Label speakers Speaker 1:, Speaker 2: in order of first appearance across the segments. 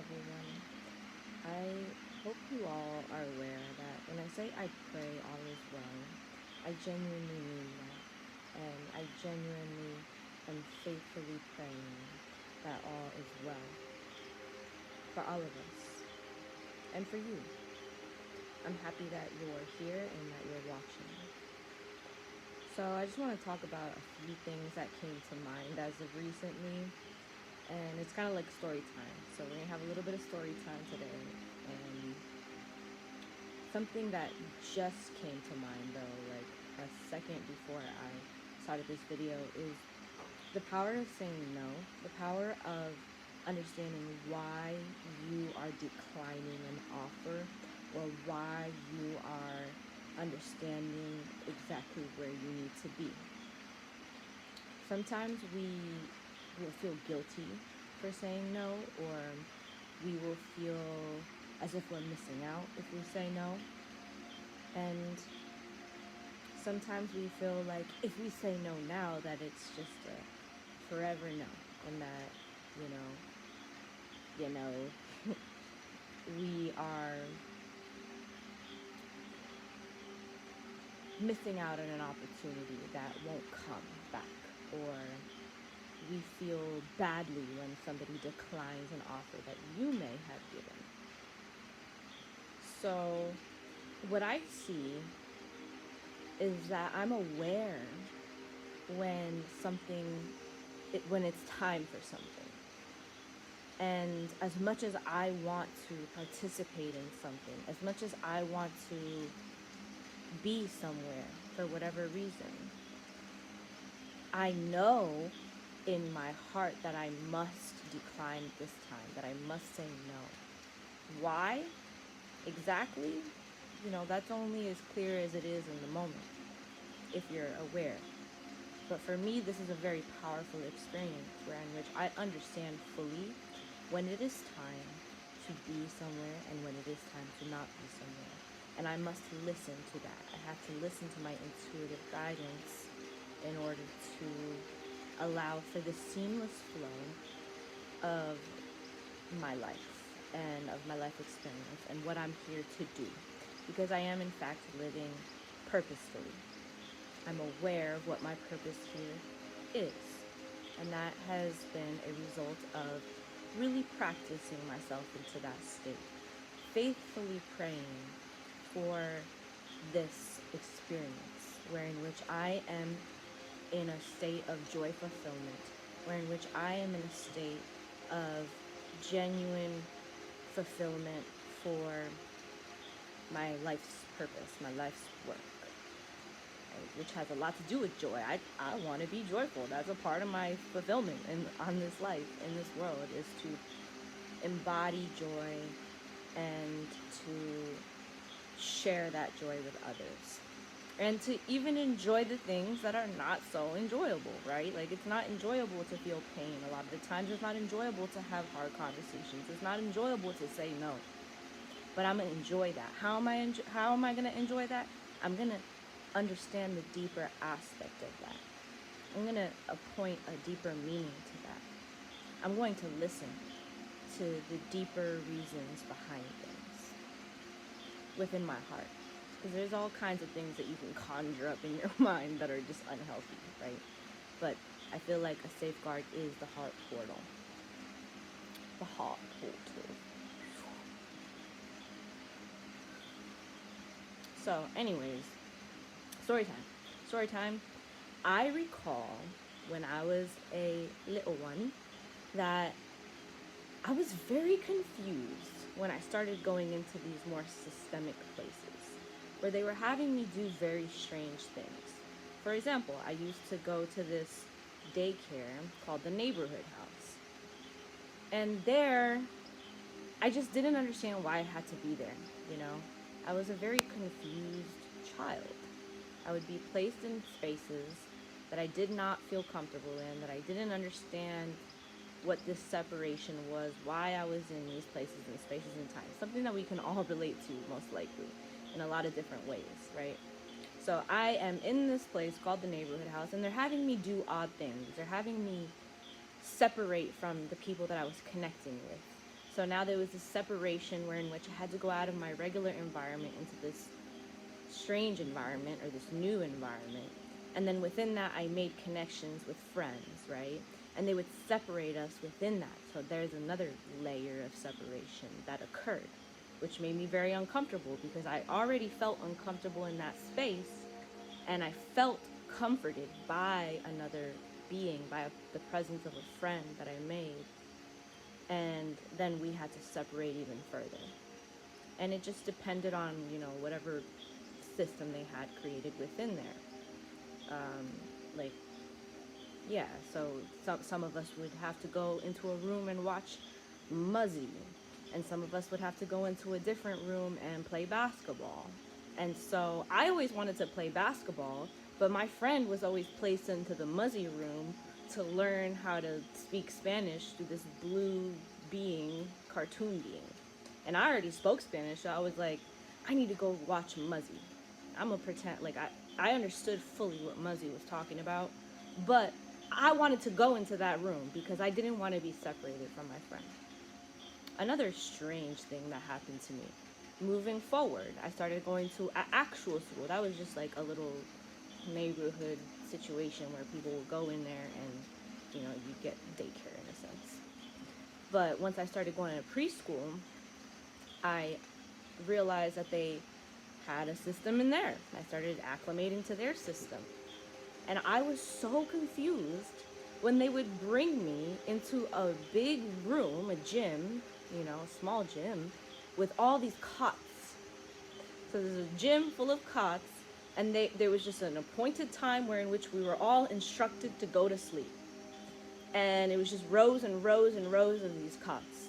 Speaker 1: everyone. I hope you all are aware that when I say I pray all is well, I genuinely mean that. And I genuinely am faithfully praying that all is well for all of us and for you. I'm happy that you're here and that you're watching. So I just want to talk about a few things that came to mind as of recently. And it's kind of like story time. So we're going to have a little bit of story time today. And something that just came to mind though, like a second before I started this video, is the power of saying no, the power of understanding why you are declining an offer or why you are understanding exactly where you need to be. Sometimes we will feel guilty for saying no, or we will feel as if we're missing out if we say no. And sometimes we feel like if we say no now, that it's just a forever no, and that, you know, we are missing out on an opportunity that won't come back, or we feel badly when somebody declines an offer that you may have given. So what I see is that I'm aware when when it's time for something. And as much as I want to participate in something, as much as I want to be somewhere for whatever reason, I know in my heart that I must decline this time, that I must say no. Why exactly? That's only as clear as it is in the moment, if you're aware. But for me, this is a very powerful experience in which I understand fully when it is time to be somewhere and when it is time to not be somewhere. And I must listen to that. I have to listen to my intuitive guidance in order to allow for the seamless flow of my life and of my life experience and what I'm here to do. Because I am, in fact, living purposefully. I'm aware of what my purpose here is. And that has been a result of really practicing myself into that state. Faithfully praying for this experience, wherein which I am in a state of joy fulfillment, wherein which I am in a state of genuine fulfillment for my life's purpose, my life's work, right? Which has a lot to do with joy. I want to be joyful. That's a part of my fulfillment on this life, in this world, is to embody joy and to share that joy with others. And to even enjoy the things that are not so enjoyable, right? Like, it's not enjoyable to feel pain a lot of the times. It's not enjoyable to have hard conversations. It's not enjoyable to say no. But I'm going to enjoy that. How am I going to enjoy that? I'm going to understand the deeper aspect of that. I'm going to appoint a deeper meaning to that. I'm going to listen to the deeper reasons behind things within my heart. Because there's all kinds of things that you can conjure up in your mind that are just unhealthy, right? But I feel like a safeguard is the heart portal. The heart portal. So, anyways, story time. Story time. I recall when I was a little one that I was very confused when I started going into these more systemic places where they were having me do very strange things. For example, I used to go to this daycare called the Neighborhood House. And there, I just didn't understand why I had to be there, you know? I was a very confused child. I would be placed in spaces that I did not feel comfortable in, that I didn't understand what this separation was, why I was in these places and spaces and times. Something that we can all relate to, most likely, in a lot of different ways, right? So I am in this place called the Neighborhood House, and they're having me do odd things. They're having me separate from the people that I was connecting with. So now there was this separation where in which I had to go out of my regular environment into this strange environment or this new environment. And then within that, I made connections with friends, right? And they would separate us within that. So there's another layer of separation that occurred, which made me very uncomfortable because I already felt uncomfortable in that space, and I felt comforted by another being, by the presence of a friend that I made. And then we had to separate even further. And it just depended on, whatever system they had created within there. Like, yeah, so some of us would have to go into a room and watch Muzzy, and some of us would have to go into a different room and play basketball. And so I always wanted to play basketball, but my friend was always placed into the Muzzy room to learn how to speak Spanish through this blue being, cartoon being. And I already spoke Spanish, so I was like, I need to go watch Muzzy. I'm gonna pretend like I understood fully what Muzzy was talking about, but I wanted to go into that room because I didn't want to be separated from my friend. Another strange thing that happened to me. Moving forward, I started going to actual school. That was just like a little neighborhood situation where people would go in there and, you get daycare in a sense. But once I started going to preschool, I realized that they had a system in there. I started acclimating to their system. And I was so confused when they would bring me into a big room, a gym, a small gym, with all these cots. So there's a gym full of cots, and there was just an appointed time where in which we were all instructed to go to sleep. And it was just rows and rows and rows of these cots.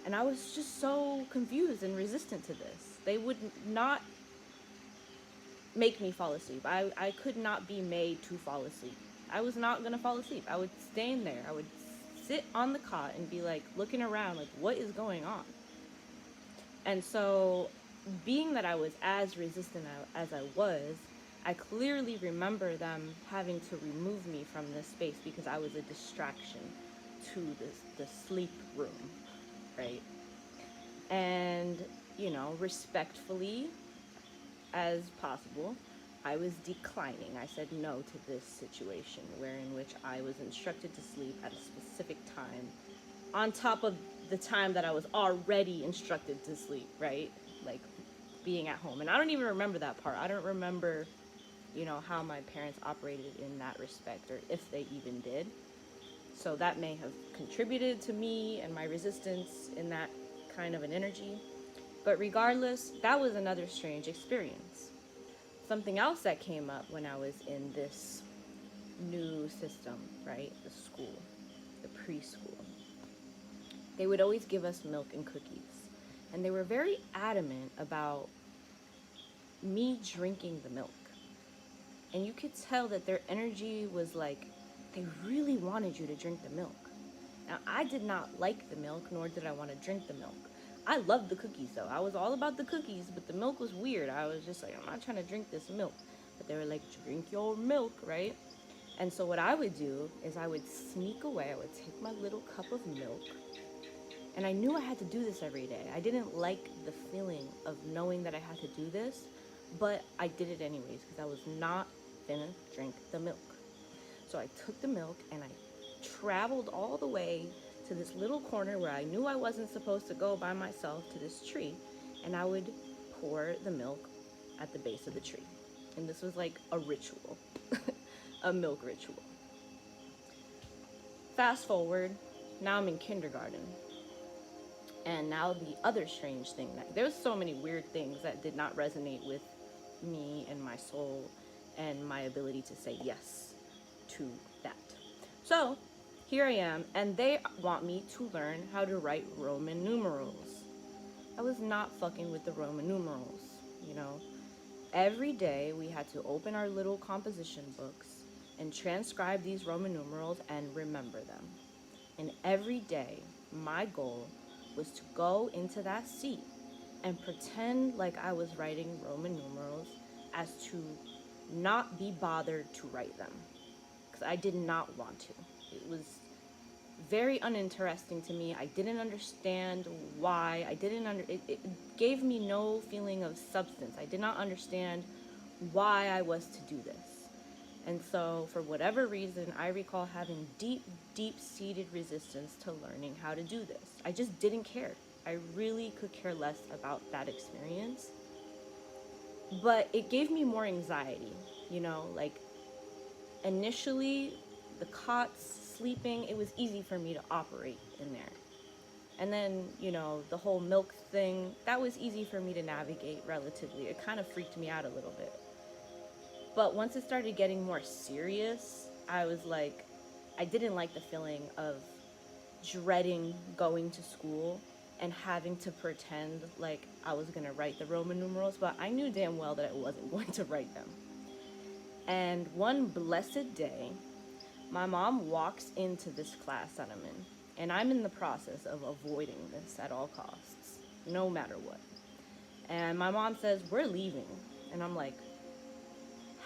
Speaker 1: And I was just so confused and resistant to this. They would not make me fall asleep. I could not be made to fall asleep. I was not going to fall asleep. I would stay in there. I would sit on the cot and be like looking around like, what is going on? And so being that I was as resistant as I was, I clearly remember them having to remove me from this space because I was a distraction to the sleep room, right? And, respectfully as possible, I was declining. I said no to this situation in which I was instructed to sleep at a specific time on top of the time that I was already instructed to sleep, right? Like being at home. And I don't even remember that part. I don't remember, how my parents operated in that respect, or if they even did. So that may have contributed to me and my resistance in that kind of an energy. But regardless, that was another strange experience. Something else that came up when I was in this new system, right? The school, the preschool. They would always give us milk and cookies. And they were very adamant about me drinking the milk. And you could tell that their energy was like, they really wanted you to drink the milk. Now, I did not like the milk, nor did I want to drink the milk. I loved the cookies, though. I was all about the cookies, but the milk was weird. I was just like, I'm not trying to drink this milk. But they were like, drink your milk, right? And so what I would do is I would sneak away. I would take my little cup of milk. And I knew I had to do this every day. I didn't like the feeling of knowing that I had to do this, but I did it anyways because I was not gonna drink the milk. So I took the milk and I traveled all the way to this little corner where I knew I wasn't supposed to go by myself to this tree, and I would pour the milk at the base of the tree. And this was like a ritual, a milk ritual. Fast forward, now I'm in kindergarten. And now the other strange thing, that there's so many weird things that did not resonate with me and my soul and my ability to say yes to that. So here I am, and they want me to learn how to write Roman numerals. I was not fucking with the Roman numerals, Every day we had to open our little composition books and transcribe these Roman numerals and remember them. And every day, my goal was to go into that seat and pretend like I was writing Roman numerals as to not be bothered to write them. Because I did not want to. It was very uninteresting to me. I didn't understand why. It gave me no feeling of substance. I did not understand why I was to do this. And so, for whatever reason, I recall having deep-seated resistance to learning how to do this. I just didn't care. I really could care less about that experience. But it gave me more anxiety, you know, like initially the cots, sleeping, it was easy for me to operate in there. And then, you know, the whole milk thing, that was easy for me to navigate relatively. It kind of freaked me out a little bit. But once it started getting more serious, I was like, I didn't like the feeling of dreading going to school and having to pretend like I was going to write the Roman numerals, but I knew damn well that I wasn't going to write them. And one blessed day, my mom walks into this class that I'm in, and I'm in the process of avoiding this at all costs, no matter what. And my mom says, "We're leaving." And I'm like,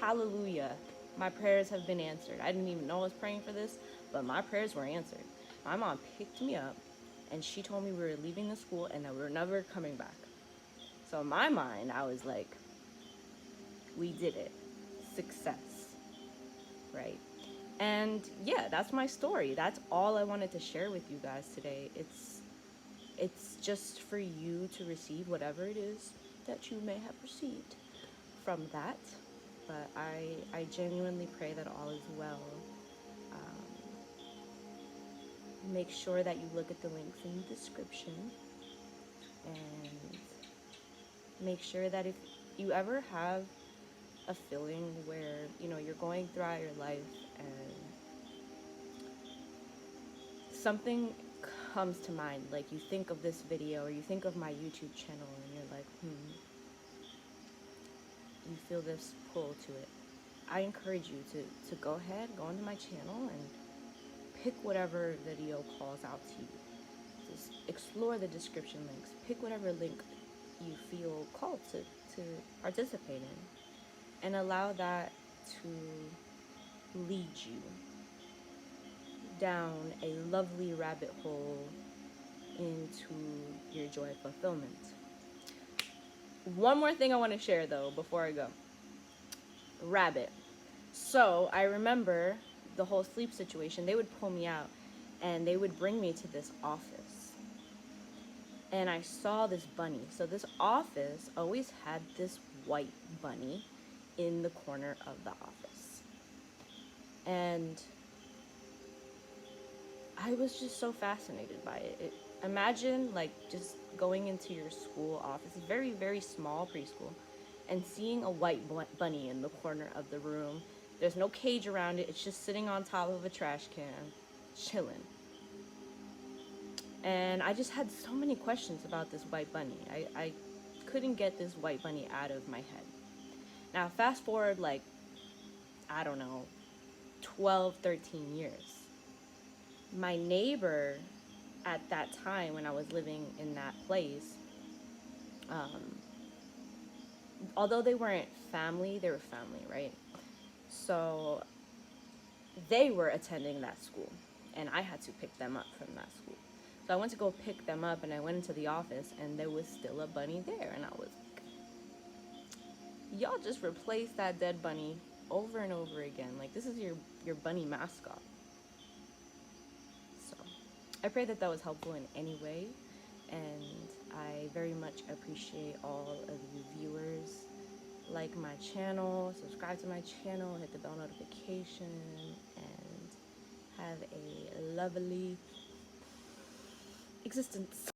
Speaker 1: hallelujah, my prayers have been answered. I didn't even know I was praying for this, but my prayers were answered. My mom picked me up, and she told me we were leaving the school and that we were never coming back. So in my mind, I was like, we did it. Success, right? And yeah, that's my story. That's all I wanted to share with you guys today. It's just for you to receive whatever it is that you may have received from that. But I genuinely pray that all is well. Make sure that you look at the links in the description, and make sure that if you ever have a feeling where, you know, you're going throughout your life and something comes to mind, like you think of this video or you think of my YouTube channel and you're like, you feel this pull to it, I encourage you to go ahead, go onto my channel and pick whatever video calls out to you. Just explore the description links. Pick whatever link you feel called to participate in, and allow that to lead you down a lovely rabbit hole into your joy fulfillment. One more thing I want to share though before I go. Rabbit. So I remember the whole sleep situation. They would pull me out and they would bring me to this office. And I saw this bunny. So this office always had this white bunny in the corner of the office. And I was just so fascinated by it. Imagine like just going into your school office, very, very small preschool, and seeing a white bunny in the corner of the room. There's no cage around it. It's just sitting on top of a trash can, chilling. And I just had so many questions about this white bunny. I couldn't get this white bunny out of my head. Now, fast forward like, I don't know, 12, 13 years. My neighbor at that time when I was living in that place, although they weren't family, they were family, right? So they were attending that school, and I had to pick them up from that school. So I went to go pick them up, and I went into the office, and there was still a bunny there, and I was like, y'all just replaced that dead bunny over and over again. Like, this is your bunny mascot. So I pray that that was helpful in any way, and I very much appreciate all of you viewers. Like my channel, subscribe to my channel, hit the bell notification, and have a lovely existence.